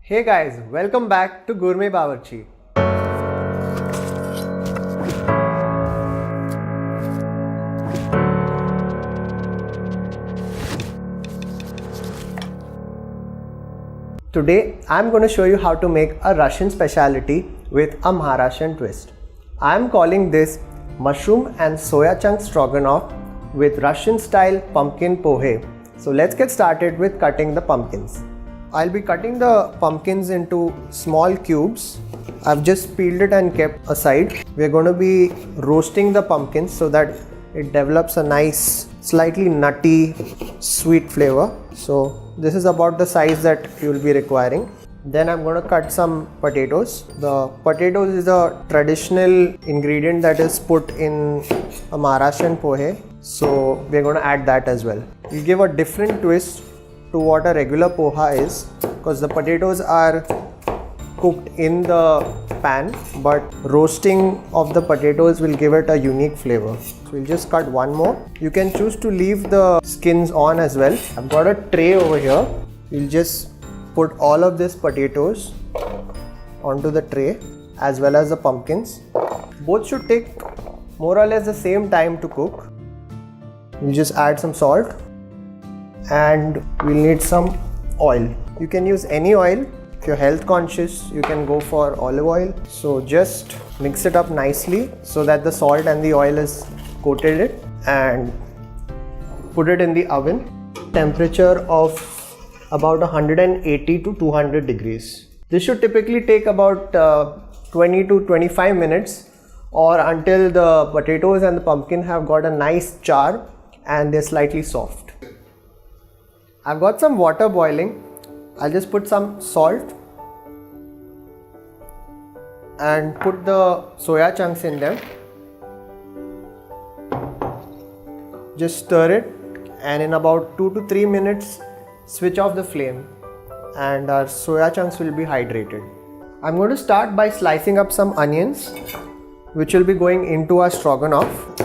Hey guys, welcome back to Gourmet Bawarchi. Today I'm going to show you how to make a Russian specialty with a Maharashtrian twist. I'm calling this mushroom and soya chunk stroganoff with Russian style pumpkin pohe. So let's get started with cutting the pumpkins. I'll be cutting the pumpkins into small cubes. I've just peeled it and kept aside. We're going to be roasting the pumpkins so that it develops a nice, slightly nutty, sweet flavor. So this is about the size that you'll be requiring. Then I'm going to cut some potatoes. The potatoes is a traditional ingredient that is put in a Maharashtrian pohe. So we're going to add that as well. We'll give a different twist to what a regular poha is, because the potatoes are cooked in the pan, but roasting of the potatoes will give it a unique flavor. So we'll just cut one more. You can choose to leave the skins on as well. I've got a tray over here. We'll just put all of these potatoes onto the tray as well as the pumpkins. Both should take more or less the same time to cook. We'll just add some salt and we'll need some oil. You can use any oil. If you're health conscious, you can go for olive oil. So just mix it up nicely so that the salt and the oil is coated it, and put it in the oven. Temperature of about 180 to 200 degrees. This should typically take about 20 to 25 minutes, or until the potatoes and the pumpkin have got a nice char and they're slightly soft. I've got some water boiling. I'll just put some salt and put the soya chunks in them. Just stir it, and in about 2 to 3 minutes switch off the flame and our soya chunks will be hydrated. I'm going to start by slicing up some onions which will be going into our stroganoff.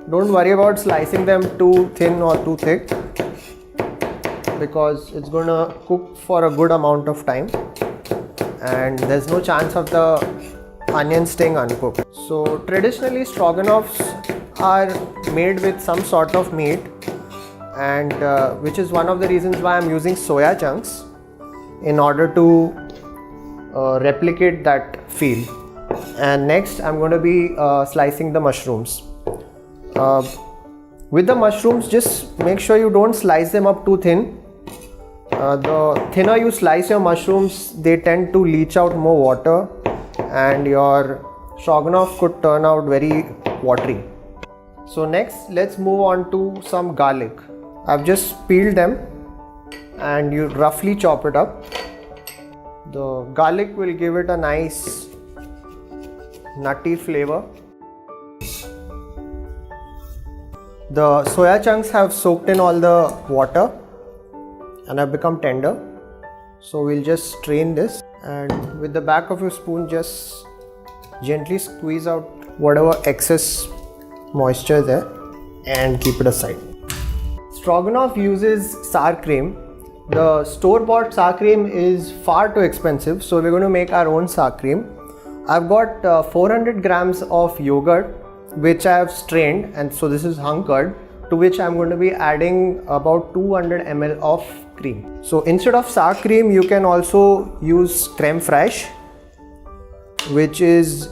Don't worry about slicing them too thin or too thick, because it's going to cook for a good amount of time and there's no chance of the onion staying uncooked. So traditionally stroganoffs are made with some sort of meat, and which is one of the reasons why I'm using soya chunks, in order to replicate that feel. And next I'm going to be slicing the mushrooms. With the mushrooms, just make sure you don't slice them up too thin. The thinner you slice your mushrooms, they tend to leach out more water and your stroganoff could turn out very watery. So next, let's move on to some garlic. I've just peeled them and you roughly chop it up. The garlic will give it a nice nutty flavor. The soya chunks have soaked in all the water and have become tender. So we'll just strain this, and with the back of your spoon just gently squeeze out whatever excess moisture there and keep it aside. Stroganoff uses sour cream. The store-bought sour cream is far too expensive, so we're going to make our own sour cream. I've got 400 grams of yogurt which I have strained, and so this is hung curd, to which I'm going to be adding about 200 ml of cream. So instead of sour cream, you can also use creme fraiche, which is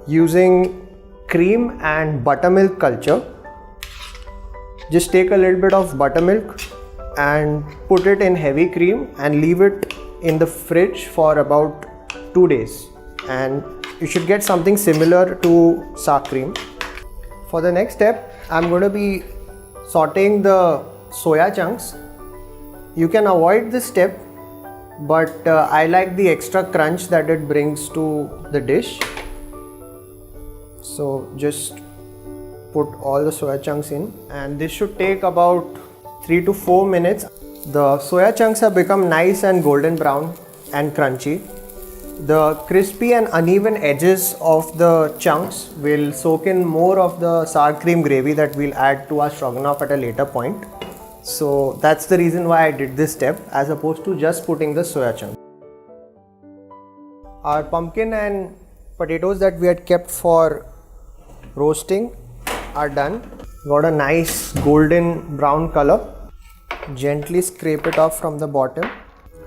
using cream and buttermilk culture. Just take a little bit of buttermilk and put it in heavy cream and leave it in the fridge for about 2 days, and you should get something similar to sour cream. For the next step, I'm going to be sauteing the soya chunks. You can avoid this step, but I like the extra crunch that it brings to the dish. So just put all the soya chunks in, and this should take about 3 to 4 minutes. The soya chunks have become nice and golden brown and crunchy. The crispy and uneven edges of the chunks will soak in more of the sour cream gravy that we'll add to our stroganoff at a later point. So that's the reason why I did this step as opposed to just putting the soya chunk. Our pumpkin and potatoes that we had kept for roasting are done. Got a nice golden brown color. Gently scrape it off from the bottom.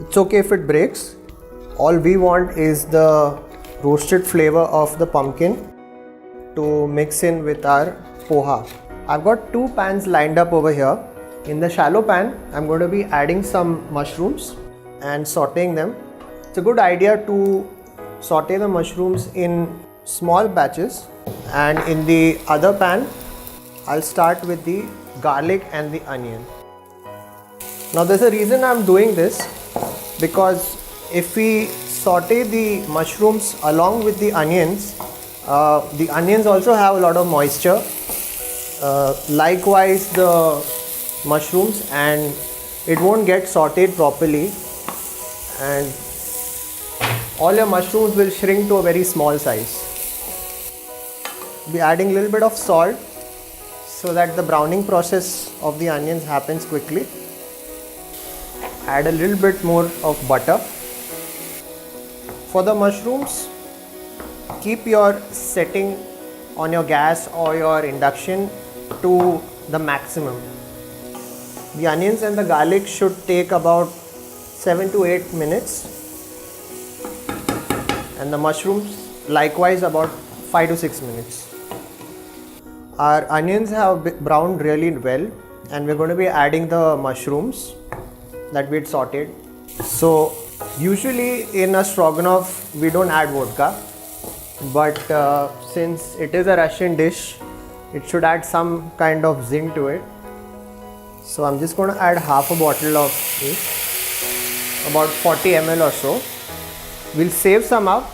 It's okay if it breaks. All we want is the roasted flavor of the pumpkin to mix in with our poha. I've got two pans lined up over here. In the shallow pan, I'm going to be adding some mushrooms and sauteing them. It's a good idea to saute the mushrooms in small batches, and in the other pan I'll start with the garlic and the onion. Now there's a reason I'm doing this, because if we saute the mushrooms along with the onions also have a lot of moisture, likewise the mushrooms, and it won't get sauteed properly, and all your mushrooms will shrink to a very small size. Be adding a little bit of salt so that the browning process of the onions happens quickly. Add a little bit more of butter. For the mushrooms, keep your setting on your gas or your induction to the maximum. The onions and the garlic should take about 7 to 8 minutes, and the mushrooms likewise about 5 to 6 minutes. Our onions have browned really well, and we're going to be adding the mushrooms that we had sauteed. So usually in a stroganoff we don't add vodka, but since it is a Russian dish, it should add some kind of zing to it. So I'm just going to add half a bottle of this, about 40 ml or so. We'll save some up,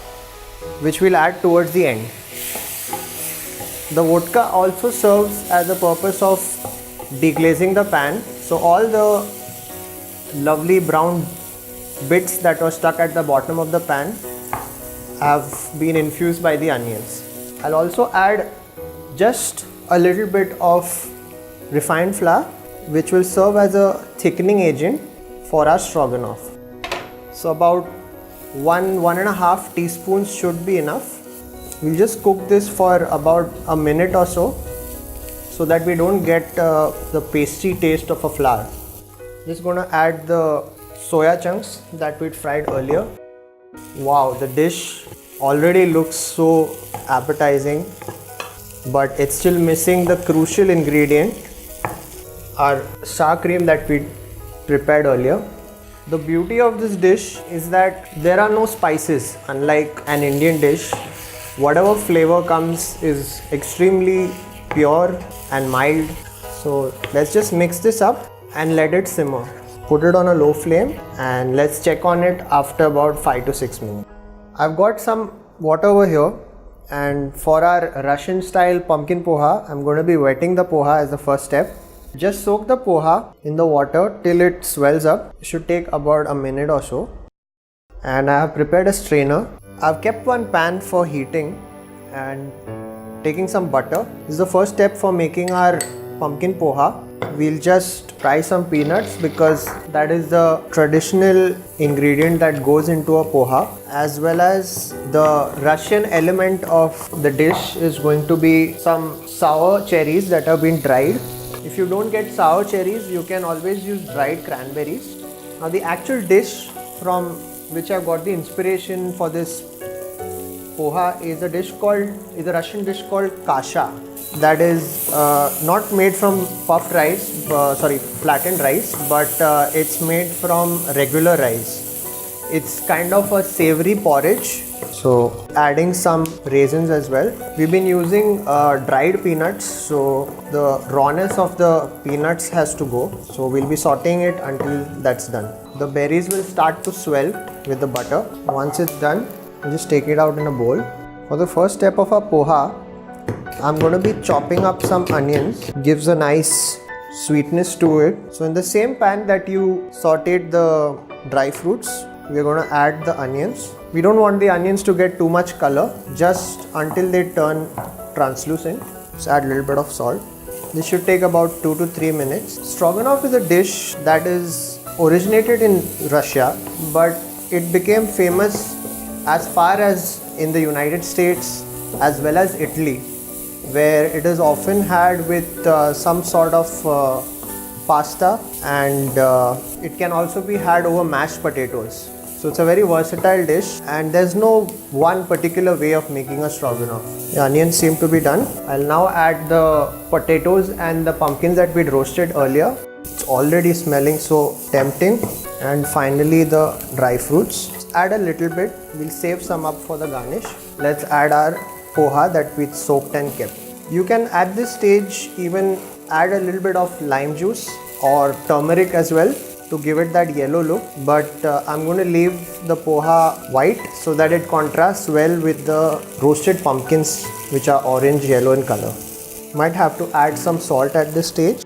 which we'll add towards the end. The vodka also serves as a purpose of deglazing the pan, so all the lovely brown bits that were stuck at the bottom of the pan have been infused by the onions. I'll also add just a little bit of refined flour, which will serve as a thickening agent for our stroganoff. So about 1.5 teaspoons should be enough. We'll just cook this for about a minute or so that we don't get the pasty taste of a flour. Just going to add the soya chunks that we'd fried earlier. Wow, the dish already looks so appetizing, but it's still missing the crucial ingredient, our sour cream that we prepared earlier. The beauty of this dish is that there are no spices, unlike an Indian dish. Whatever flavor comes is extremely pure and mild. So let's just mix this up and let it simmer. Put it on a low flame and let's check on it after about 5 to 6 minutes. I've got some water over here, and for our Russian style pumpkin poha, I'm going to be wetting the poha as the first step. Just soak the poha in the water till it swells up. It should take about a minute or so. And I have prepared a strainer. I've kept one pan for heating and taking some butter. This is the first step for making our pumpkin poha. We'll just fry some peanuts because that is the traditional ingredient that goes into a poha, as well as the Russian element of the dish is going to be some sour cherries that have been dried. If you don't get sour cherries, you can always use dried cranberries. Now the actual dish from which I got the inspiration for this poha is a Russian dish called kasha. That is not made from flattened rice, but it's made from regular rice. It's kind of a savory porridge. So adding some raisins as well. We've been using dried peanuts, so the rawness of the peanuts has to go. So we'll be sauteing it until that's done. The berries will start to swell with the butter. Once it's done, we'll just take it out in a bowl. For the first step of our poha, I'm going to be chopping up some onions. Gives a nice sweetness to it. So in the same pan that you sauteed the dry fruits, we're going to add the onions. We don't want the onions to get too much color, just until they turn translucent. Just add a little bit of salt. This should take about 2 to 3 minutes. Stroganoff is a dish that is originated in Russia, but it became famous as far as in the United States as well as Italy, where it is often had with some sort of pasta, and it can also be had over mashed potatoes. So it's a very versatile dish, and there's no one particular way of making a stroganoff. The onions seem to be done. I'll now add the potatoes and the pumpkins that we'd roasted earlier. It's already smelling so tempting. And finally the dry fruits. Add a little bit. We'll save some up for the garnish. Let's add our poha that we soaked and kept. You can at this stage even add a little bit of lime juice or turmeric as well to give it that yellow look, but I'm going to leave the poha white so that it contrasts well with the roasted pumpkins, which are orange yellow in color. Might have to add some salt at this stage,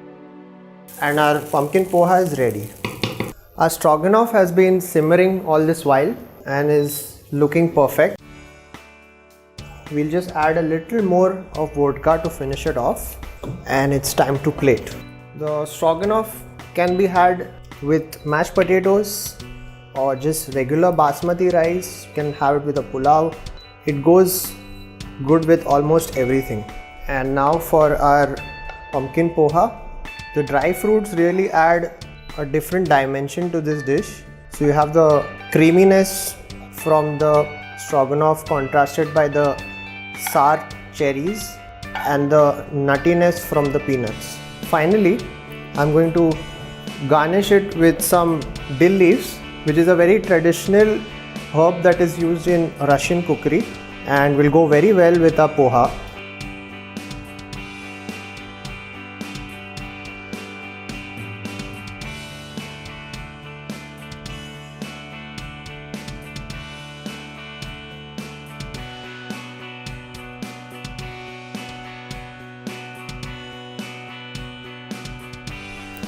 and our pumpkin poha is ready. Our stroganoff has been simmering all this while and is looking perfect. We'll just add a little more of vodka to finish it off, and it's time to plate. The stroganoff can be had with mashed potatoes or just regular basmati rice. You can have it with a pulao. It goes good with almost everything. And now for our pumpkin poha. The dry fruits really add a different dimension to this dish. So you have the creaminess from the stroganoff contrasted by the sour cherries and the nuttiness from the peanuts. Finally, I'm going to garnish it with some dill leaves, which is a very traditional herb that is used in Russian cookery and will go very well with our poha.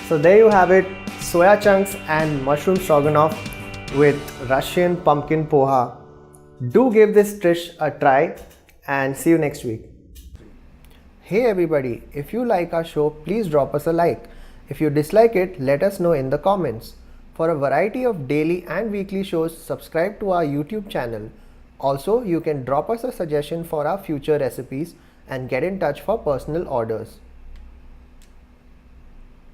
So there you have it, soya chunks and mushroom stroganoff with Russian pumpkin poha. Do give this dish a try and see you next week. Hey everybody, if you like our show, please drop us a like. If you dislike it, let us know in the comments. For a variety of daily and weekly shows, subscribe to our YouTube channel. Also, you can drop us a suggestion for our future recipes and get in touch for personal orders.